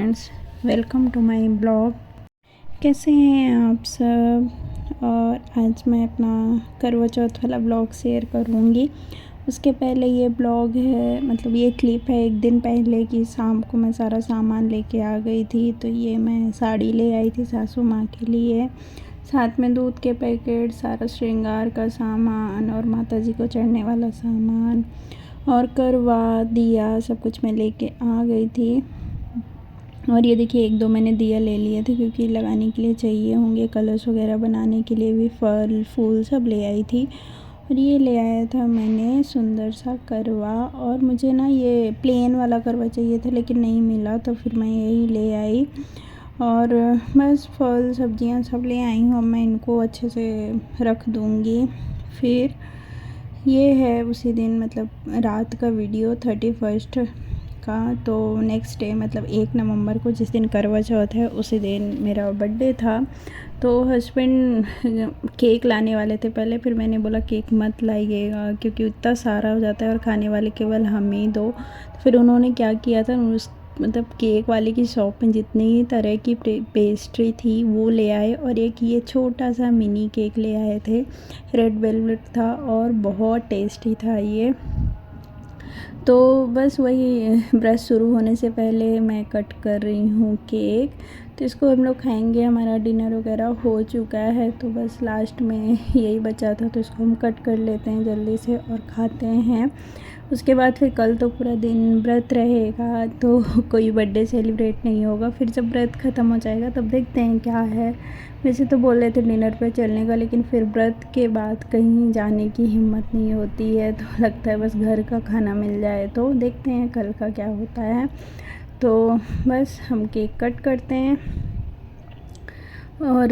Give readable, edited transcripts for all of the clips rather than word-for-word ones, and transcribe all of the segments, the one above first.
Friends, welcome to my blog. कैसे हैं आप सब। और आज मैं अपना करवा चौथ वाला ब्लॉग शेयर करूँगी। उसके पहले ये ब्लॉग है, मतलब ये क्लिप है एक दिन पहले की। शाम को मैं सारा सामान लेके आ गई थी। तो ये मैं साड़ी ले आई थी सासू माँ के लिए, साथ में दूध के पैकेट, सारा श्रृंगार का सामान और माता जी को चढ़ने वाला सामान और करवा दिया सब कुछ मैं लेके आ गई थी। और ये देखिए एक दो मैंने दिया ले लिए थे क्योंकि लगाने के लिए चाहिए होंगे, कलश वगैरह बनाने के लिए भी फल फूल सब ले आई थी। और ये ले आया था मैंने सुंदर सा करवा। और मुझे ना ये प्लेन वाला करवा चाहिए था लेकिन नहीं मिला, तो फिर मैं यही ले आई। और बस फल सब्जियां सब ले आई हूँ। अब मैं इनको अच्छे से रख दूँगी। फिर ये है उसी दिन, मतलब रात का वीडियो 31 का। तो नेक्स्ट डे मतलब 1 नवंबर को, जिस दिन करवा चौथ है, उसी दिन मेरा बर्थडे था। तो हस्बैंड केक लाने वाले थे पहले, फिर मैंने बोला केक मत लाइएगा क्योंकि इतना सारा हो जाता है और खाने वाले केवल हम ही दो। तो फिर उन्होंने क्या किया था, उस मतलब केक वाले की शॉप में जितनी तरह की पेस्ट्री थी वो ले आए, और एक ये छोटा सा मिनी केक ले आए थे, रेड वेलवेट था और बहुत टेस्टी था ये। तो बस वही ब्रश शुरू होने से पहले मैं कट कर रही हूँ केक। तो इसको हम लोग खाएंगे, हमारा डिनर वगैरह हो चुका है। तो बस लास्ट में यही बचा था, तो इसको हम कट कर लेते हैं जल्दी से और खाते हैं। उसके बाद फिर कल तो पूरा दिन व्रत रहेगा, तो कोई बर्थडे सेलिब्रेट नहीं होगा। फिर जब व्रत ख़त्म हो जाएगा तब देखते हैं क्या है। वैसे तो बोल रहे थे डिनर पे चलने का, लेकिन फिर व्रत के बाद कहीं जाने की हिम्मत नहीं होती है। तो लगता है बस घर का खाना मिल जाए। तो देखते हैं कल का क्या होता है। तो बस हम केक कट करते हैं और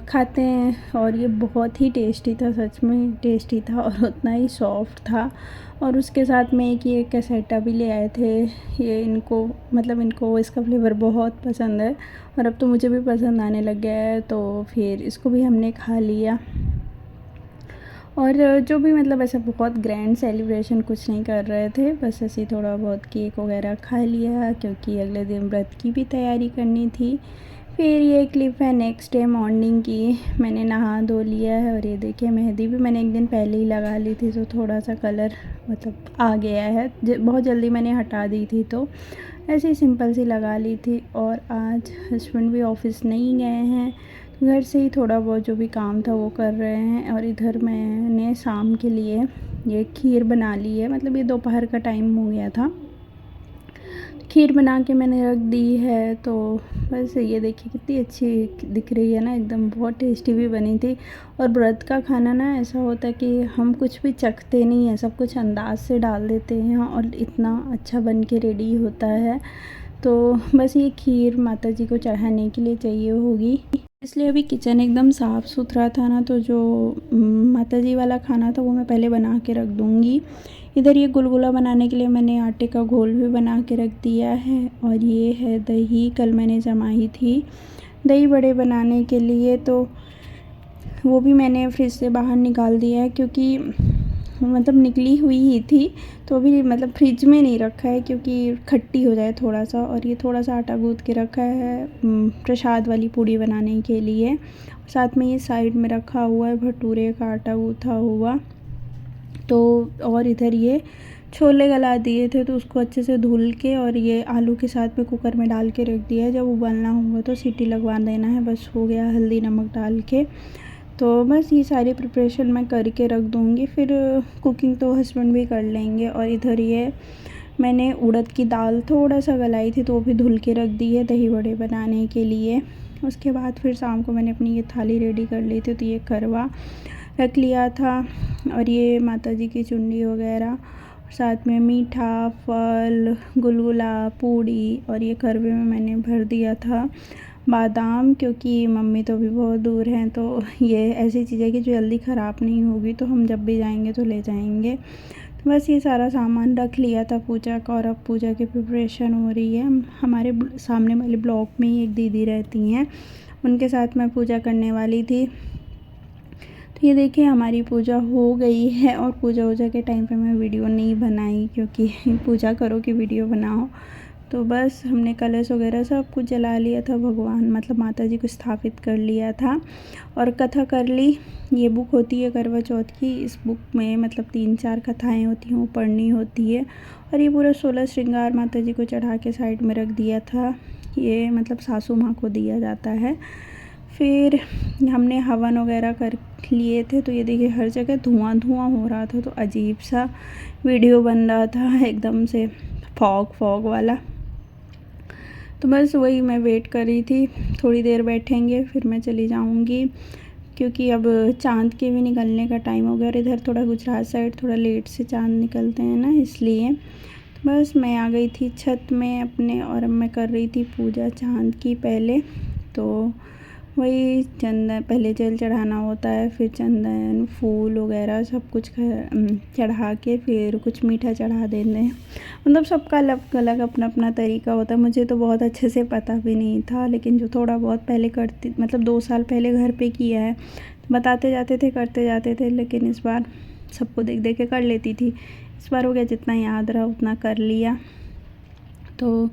खाते हैं। और ये बहुत ही टेस्टी था, सच में टेस्टी था और उतना ही सॉफ्ट था। और उसके साथ में एक ये कैसेटा भी ले आए थे। ये इनको मतलब इनको इसका फ्लेवर बहुत पसंद है और अब तो मुझे भी पसंद आने लग गया है। तो फिर इसको भी हमने खा लिया। और जो भी मतलब ऐसा बहुत ग्रैंड सेलिब्रेशन कुछ नहीं कर रहे थे, बस ऐसे थोड़ा बहुत केक वगैरह खा लिया क्योंकि अगले दिन व्रत की भी तैयारी करनी थी। फिर ये क्लिप है नेक्स्ट डे मॉर्निंग की। मैंने नहा धो लिया है और ये देखिए मेहंदी भी मैंने एक दिन पहले ही लगा ली थी, तो थोड़ा सा कलर मतलब आ गया है। बहुत जल्दी मैंने हटा दी थी, तो ऐसे ही सिंपल सी लगा ली थी। और आज हस्बैंड भी ऑफिस नहीं गए हैं, घर से ही थोड़ा बहुत जो भी काम था वो कर रहे हैं। और इधर मैंने शाम के लिए ये खीर बना ली है, मतलब ये दोपहर का टाइम हो गया था, खीर बना के मैंने रख दी है। तो बस ये देखिए कितनी अच्छी दिख रही है ना, एकदम बहुत टेस्टी भी बनी थी। और व्रत का खाना ना ऐसा होता है कि हम कुछ भी चखते नहीं हैं, सब कुछ अंदाज से डाल देते हैं और इतना अच्छा बन के रेडी होता है। तो बस ये खीर माता जी को चढ़ाने के लिए चाहिए होगी, इसलिए अभी किचन एकदम साफ़ सुथरा था ना। तो जो माता जी वाला खाना था वो मैं पहले बना के रख दूँगी। इधर ये गुलगुला बनाने के लिए मैंने आटे का घोल भी बना के रख दिया है। और ये है दही, कल मैंने जमाई थी दही बड़े बनाने के लिए, तो वो भी मैंने फ्रिज से बाहर निकाल दिया है क्योंकि मतलब निकली हुई ही थी। तो अभी मतलब फ्रिज में नहीं रखा है क्योंकि खट्टी हो जाए थोड़ा सा। और ये थोड़ा सा आटा गूँथ के रखा है प्रसाद वाली पूड़ी बनाने के लिए। साथ में ये साइड में रखा हुआ है भटूरे का आटा गूँथा हुआ। तो और इधर ये छोले गला दिए थे, तो उसको अच्छे से धुल के और ये आलू के साथ में कुकर में डाल के रख दिया है। जब उबलना होगा तो सीटी लगवा देना है, बस हो गया हल्दी नमक डाल के। तो बस ये सारी प्रिपरेशन मैं करके रख दूँगी, फिर कुकिंग तो हस्बैंड भी कर लेंगे। और इधर ये मैंने उड़द की दाल थोड़ा सा गलाई थी, तो वो भी धुल के रख दी है दही बड़े बनाने के लिए। उसके बाद फिर शाम को मैंने अपनी ये थाली रेडी कर ली थी, तो ये करवा रख लिया था और ये माता जी की चुन्नी वगैरह, साथ में मीठा फल गुलगुला पूड़ी। और ये करवे में मैंने भर दिया था बादाम, क्योंकि मम्मी तो अभी बहुत दूर हैं, तो ये ऐसी चीज़ें कि जो जल्दी ख़राब नहीं होगी, तो हम जब भी जाएंगे तो ले जाएंगे। तो बस ये सारा सामान रख लिया था पूजा का, और अब पूजा की प्रिपरेशन हो रही है। हमारे सामने वाले ब्लॉक में ही एक दीदी रहती हैं, उनके साथ मैं पूजा करने वाली थी। तो ये देखिए हमारी पूजा हो गई है। और पूजा वूजा के टाइम पे मैं वीडियो नहीं बनाई क्योंकि पूजा करो कि वीडियो बनाओ, तो बस हमने कलश वगैरह सब कुछ जला लिया था, भगवान मतलब माता जी को स्थापित कर लिया था और कथा कर ली। ये बुक होती है करवा चौथ की, इस बुक में मतलब 3-4 कथाएं होती हैं, वो पढ़नी होती है। और ये पूरा 16 श्रृंगार माता जी को चढ़ा के साइड में रख दिया था, ये मतलब सासू माँ को दिया जाता है। फिर हमने हवन वगैरह कर लिए थे, तो ये देखिए हर जगह धुआं धुआं हो रहा था, तो अजीब सा वीडियो बन रहा था एकदम से फॉग वाला। तो बस वही मैं वेट कर रही थी, थोड़ी देर बैठेंगे फिर मैं चली जाऊंगी, क्योंकि अब चाँद के भी निकलने का टाइम हो गया और इधर थोड़ा गुजरात साइड थोड़ा लेट से चाँद निकलते हैं ना, इसलिए। तो बस मैं आ गई थी छत में अपने और अब मैं कर रही थी पूजा चाँद की पहले। तो वही चंदन पहले जल चढ़ाना होता है, फिर चंदन फूल वगैरह सब कुछ चढ़ा के फिर कुछ मीठा चढ़ा देते हैं। मतलब सबका अलग अलग अपना अपना तरीका होता है, मुझे तो बहुत अच्छे से पता भी नहीं था, लेकिन जो थोड़ा बहुत पहले करती मतलब 2 साल पहले घर पे किया है, बताते जाते थे करते जाते थे, लेकिन इस बार सबको देख देख के कर लेती थी। इस बार हो गया जितना याद रहा उतना कर लिया। तो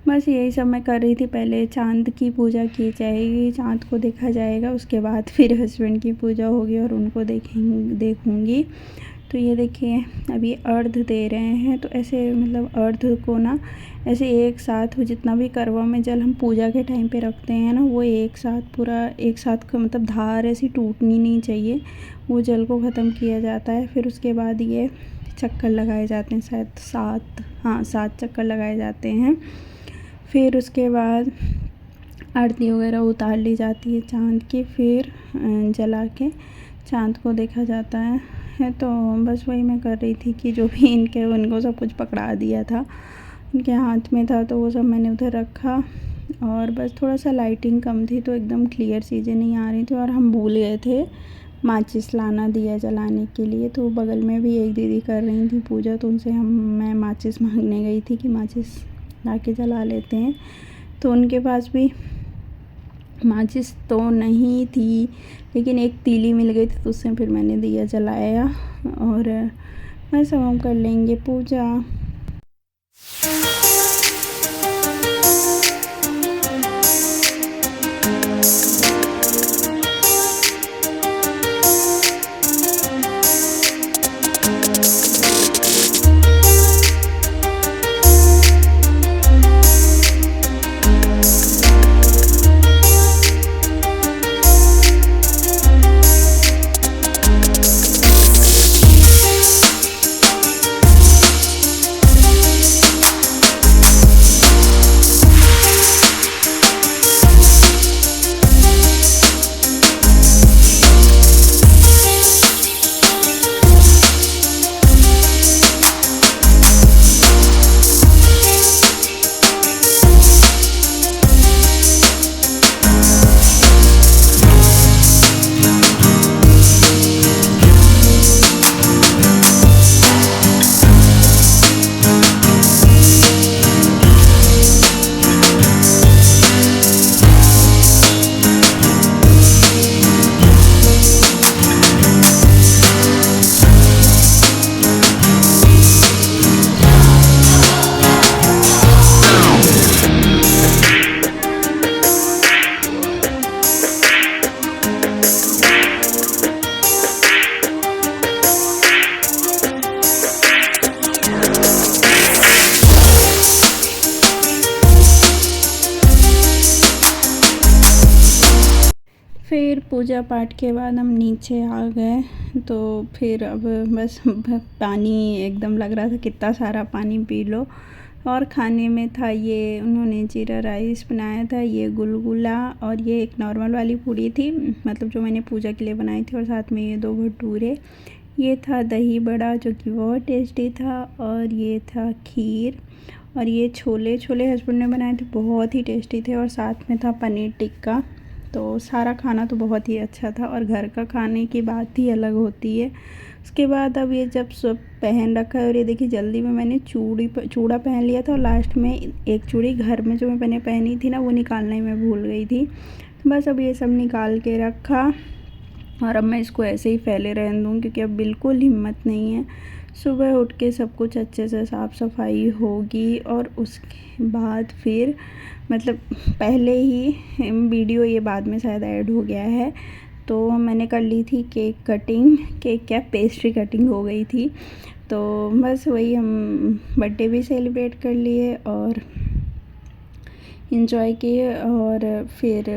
बस यही सब मैं कर रही थी, पहले चाँद की पूजा की जाएगी, चाँद को देखा जाएगा, उसके बाद फिर हस्बैंड की पूजा होगी और उनको देखूँगी। तो ये देखिए अभी अर्घ दे रहे हैं, तो ऐसे मतलब अर्घ को ना ऐसे एक साथ जितना भी करवा में जल हम पूजा के टाइम पे रखते हैं ना, वो एक साथ पूरा एक साथ मतलब धार ऐसी टूटनी नहीं चाहिए, वो जल को ख़त्म किया जाता है। फिर उसके बाद ये चक्कर लगाए जाते हैं, शायद 7 चक्कर लगाए जाते हैं। फिर उसके बाद आरती वगैरह उतार ली जाती है चाँद की, फिर जला के चाँद को देखा जाता है। तो बस वही मैं कर रही थी कि जो भी उनको सब कुछ पकड़ा दिया था, उनके हाथ में था, तो वो सब मैंने उधर रखा। और बस थोड़ा सा लाइटिंग कम थी तो एकदम क्लियर चीज़ें नहीं आ रही थी, और हम भूल गए थे माचिस लाना दिया जलाने के लिए। तो बगल में भी एक दीदी कर रही थी पूजा, तो उनसे मैं माचिस मांगने गई थी कि माचिस ला के जला लेते हैं। तो उनके पास भी माचिस तो नहीं थी, लेकिन एक तीली मिल गई थी, तो उससे फिर मैंने दिया जलाया। और मैं सब हम कर लेंगे पूजा। फिर पूजा पाठ के बाद हम नीचे आ गए, तो फिर अब बस पानी एकदम लग रहा था कितना सारा पानी पी लो। और खाने में था ये उन्होंने जीरा राइस बनाया था, ये गुलगुला, और ये एक नॉर्मल वाली पूड़ी थी मतलब जो मैंने पूजा के लिए बनाई थी, और साथ में ये 2 भटूरे। ये था दही बड़ा जो कि बहुत टेस्टी था, और ये था खीर, और ये छोले हस्बैंड ने बनाए थे, बहुत ही टेस्टी थे, और साथ में था पनीर टिक्का। तो सारा खाना तो बहुत ही अच्छा था, और घर का खाने की बात ही अलग होती है। उसके बाद अब ये जब सब पहन रखा है, और ये देखिए जल्दी में मैंने चूड़ा पहन लिया था, और लास्ट में एक चूड़ी घर में जो मैंने पहनी थी ना वो निकालना ही मैं भूल गई थी। तो बस अब ये सब निकाल के रखा, और अब मैं इसको ऐसे ही फैले रहने दूँ, क्योंकि अब बिल्कुल हिम्मत नहीं है सुबह उठ के सब कुछ अच्छे से साफ़ सफाई होगी और उसके बाद फिर मतलब पहले ही वीडियो ये बाद में शायद ऐड हो गया है, तो मैंने कर ली थी केक कटिंग, केक क्या पेस्ट्री कटिंग हो गई थी। तो बस वही हम बर्थडे भी सेलिब्रेट कर लिए और इंजॉय किए और फिर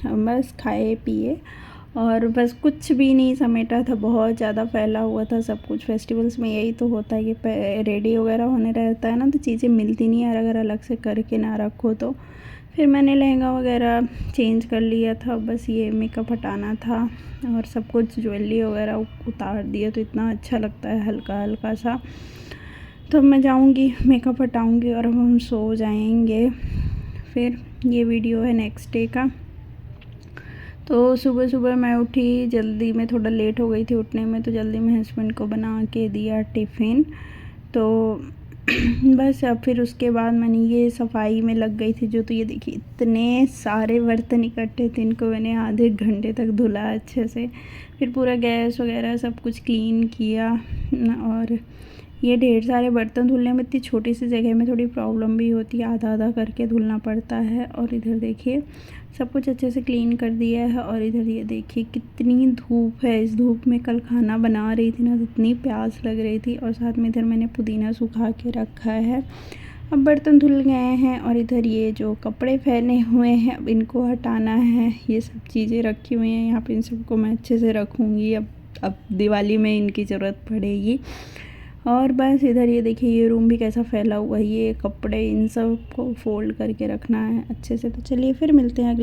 हम बस खाए पिए और बस कुछ भी नहीं समेटा था, बहुत ज़्यादा फैला हुआ था सब कुछ। फेस्टिवल्स में यही तो होता है कि रेडी वगैरह होने रहता है ना, तो चीज़ें मिलती नहीं है अगर अलग से करके ना रखो तो। फिर मैंने लहंगा वगैरह चेंज कर लिया था, बस ये मेकअप हटाना था और सब कुछ ज्वेलरी वगैरह उतार दिया, तो इतना अच्छा लगता है हल्का हल्का सा। तो अब मैं जाऊँगी मेकअप हटाऊँगी और अब हम सो जाएंगे। फिर ये वीडियो है नेक्स्ट डे का। तो सुबह सुबह मैं उठी जल्दी में, थोड़ा लेट हो गई थी उठने में, तो जल्दी में हस्बैंड को बना के दिया टिफ़िन। तो बस अब फिर उसके बाद मैंने ये सफाई में लग गई थी। जो तो ये देखिए इतने सारे बर्तन इकट्ठे थे, इनको मैंने आधे घंटे तक धुला अच्छे से। फिर पूरा गैस वगैरह सब कुछ क्लीन किया और ये ढेर सारे बर्तन धुलने में इतनी छोटी सी जगह में थोड़ी प्रॉब्लम भी होती है, आधा आधा करके धुलना पड़ता है। और इधर देखिए सब कुछ अच्छे से क्लीन कर दिया है। और इधर ये देखिए कितनी धूप है, इस धूप में कल खाना बना रही थी ना तो इतनी प्यास लग रही थी। और साथ में इधर मैंने पुदीना सुखा के रखा है। अब बर्तन धुल गए हैं और इधर ये जो कपड़े फैले हुए हैं अब इनको हटाना है। ये सब चीज़ें रखी हुई हैं यहाँ पे, इन सबको मैं अच्छे से रखूँगी। अब दिवाली में इनकी ज़रूरत पड़ेगी। और बस इधर ये देखिए ये रूम भी कैसा फैला हुआ है, ये कपड़े इन सब को फोल्ड करके रखना है अच्छे से। तो चलिए फिर मिलते हैं अगले